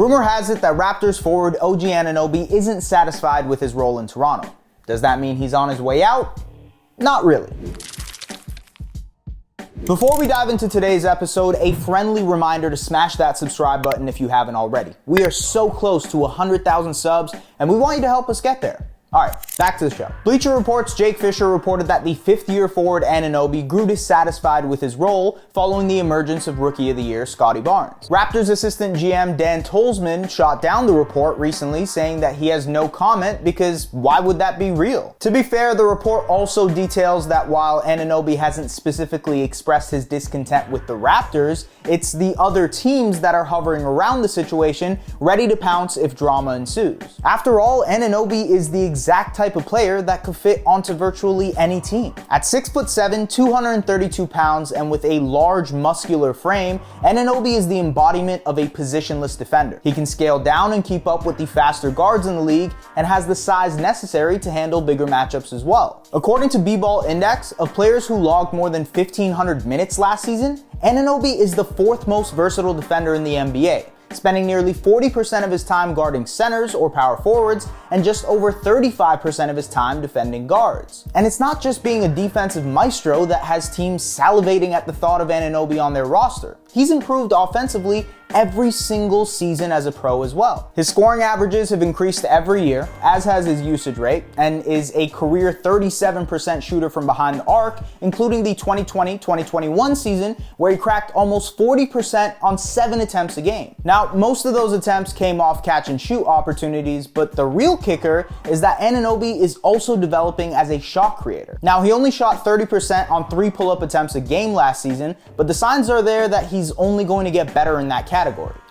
Rumor has it that Raptors forward OG Anunoby isn't satisfied with his role in Toronto. Does that mean he's on his way out? Not really. Before we dive into today's episode, a friendly reminder to smash that subscribe button if you haven't already. We are so close to 100,000 subs, and we want you to help us get there. Alright, back to the show. Bleacher Report's Jake Fisher reported that the fifth-year forward Annanovi grew dissatisfied with his role following the emergence of Rookie of the Year Scottie Barnes. Raptors assistant GM Dan Tolzman shot down the report recently, saying that he has no comment because why would that be real? To be fair, the report also details that while Annanovi hasn't specifically expressed his discontent with the Raptors, it's the other teams that are hovering around the situation, ready to pounce if drama ensues. After all, Annanovi is the exact type of player that could fit onto virtually any team. At 6'7", 232 pounds, and with a large muscular frame, Annanovi is the embodiment of a positionless defender. He can scale down and keep up with the faster guards in the league, and has the size necessary to handle bigger matchups as well. According to B-Ball Index, of players who logged more than 1,500 minutes last season, Annanovi is the fourth most versatile defender in the NBA, spending nearly 40% of his time guarding centers or power forwards and just over 35% of his time defending guards. And it's not just being a defensive maestro that has teams salivating at the thought of Annanovi on their roster. He's improved offensively every single season as a pro as well. His scoring averages have increased every year, as has his usage rate, and is a career 37% shooter from behind the arc, including the 2020-2021 season where he cracked almost 40% on 7 attempts a game. Now, most of those attempts came off catch and shoot opportunities, but the real kicker is that Annanovi is also developing as a shot creator. Now, he only shot 30% on 3 pull-up attempts a game last season, but the signs are there that he's only going to get better in that category.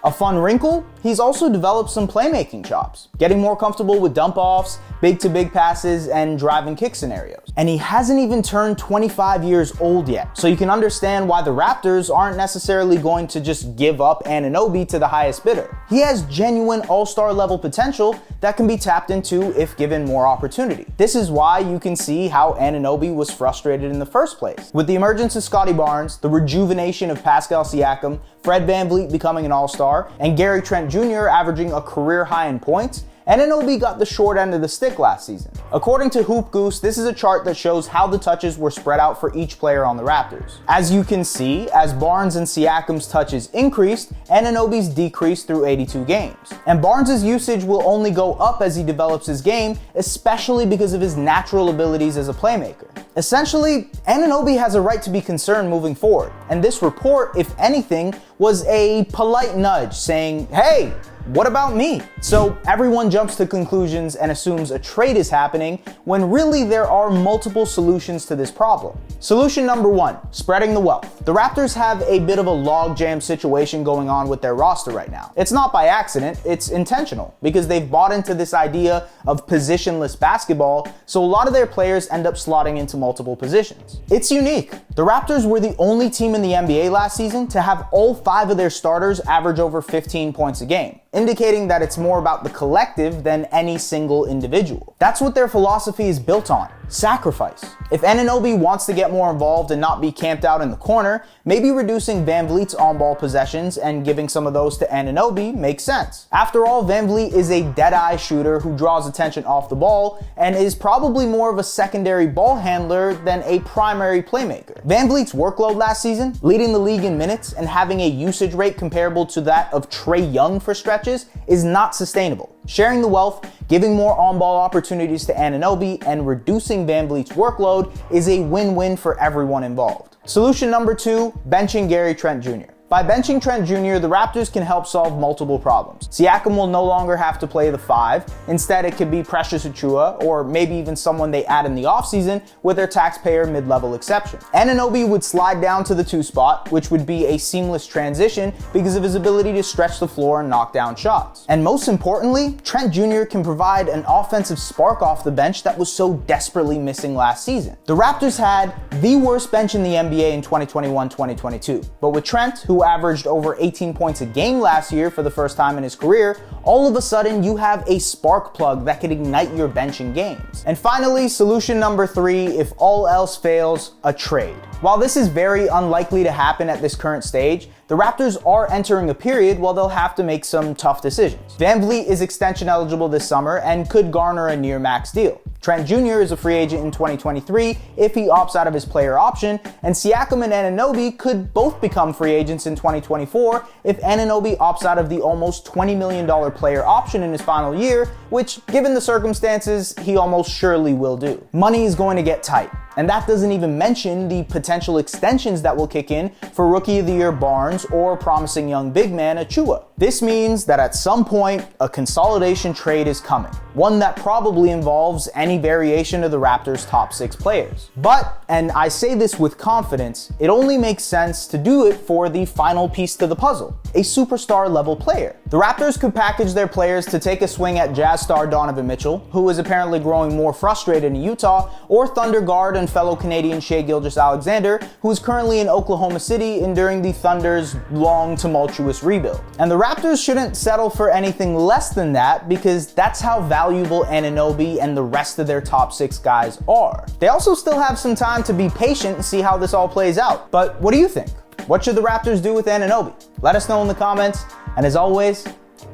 A fun wrinkle? He's also developed some playmaking chops, getting more comfortable with dump-offs, big-to-big passes, and drive and kick scenarios. And he hasn't even turned 25 years old yet, so you can understand why the Raptors aren't necessarily going to just give up Annanovi to the highest bidder. He has genuine all-star level potential that can be tapped into if given more opportunity. This is why you can see how Annanovi was frustrated in the first place. With the emergence of Scottie Barnes, the rejuvenation of Pascal Siakam, Fred VanVleet becoming an all-star, and Gary Trent Jr. averaging a career high in points, Annanovi got the short end of the stick last season. According to Hoop Goose, this is a chart that shows how the touches were spread out for each player on the Raptors. As you can see, as Barnes and Siakam's touches increased, Annanovi's decreased through 82 games. And Barnes' usage will only go up as he develops his game, especially because of his natural abilities as a playmaker. Essentially, Annanovi has a right to be concerned moving forward, and this report, if anything, was a polite nudge saying, hey, what about me? So everyone jumps to conclusions and assumes a trade is happening when really there are multiple solutions to this problem. Solution number 1, spreading the wealth. The Raptors have a bit of a logjam situation going on with their roster right now. It's not by accident, it's intentional, because they've bought into this idea of positionless basketball, so a lot of their players end up slotting into multiple positions. It's unique. The Raptors were the only team in the NBA last season to have all 5 of their starters average over 15 points a game, indicating that it's more about the collective than any single individual. That's what their philosophy is built on: sacrifice. If Annanovi wants to get more involved and not be camped out in the corner, maybe reducing VanVleet's on-ball possessions and giving some of those to Annanovi makes sense. After all, VanVleet is a dead-eye shooter who draws attention off the ball and is probably more of a secondary ball handler than a primary playmaker. VanVleet's workload last season, leading the league in minutes and having a usage rate comparable to that of Trae Young for stretches, is not sustainable. Sharing the wealth, giving more on-ball opportunities to Annanovi, and reducing VanVleet's workload is a win-win for everyone involved. Solution number 2, benching Gary Trent Jr. By benching Trent Jr., the Raptors can help solve multiple problems. Siakam will no longer have to play the 5. Instead, it could be Precious Achiuwa, or maybe even someone they add in the offseason with their taxpayer mid-level exception. Annanovi would slide down to the 2 spot, which would be a seamless transition because of his ability to stretch the floor and knock down shots. And most importantly, Trent Jr. can provide an offensive spark off the bench that was so desperately missing last season. The Raptors had the worst bench in the NBA in 2021-2022, but with Trent, who who averaged over 18 points a game last year for the first time in his career, all of a sudden you have a spark plug that could ignite your bench in games. And finally, solution number 3, if all else fails, a trade. While this is very unlikely to happen at this current stage, the Raptors are entering a period where they'll have to make some tough decisions. VanVleet is extension eligible this summer and could garner a near max deal. Trent Jr. is a free agent in 2023 if he opts out of his player option, and Siakam and Annanovi could both become free agents in 2024 if Annanovi opts out of the almost $20 million player option in his final year, which, given the circumstances, he almost surely will do. Money is going to get tight. And that doesn't even mention the potential extensions that will kick in for Rookie of the Year Barnes or promising young big man Achua. This means that at some point, a consolidation trade is coming. One that probably involves any variation of the Raptors' top 6 players. But, and I say this with confidence, it only makes sense to do it for the final piece to the puzzle, a superstar level player. The Raptors could package their players to take a swing at Jazz star Donovan Mitchell, who is apparently growing more frustrated in Utah, or Thunder guard and fellow Canadian Shai Gilgeous-Alexander, who is currently in Oklahoma City enduring the Thunder's long, tumultuous rebuild. And the Raptors shouldn't settle for anything less than that, because that's how valuable Annanovi and the rest of their top 6 guys are. They also still have some time to be patient and see how this all plays out. But what do you think? What should the Raptors do with Annanovi? Let us know in the comments, and as always,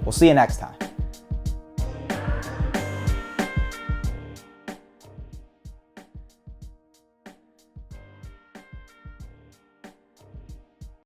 we'll see you next time.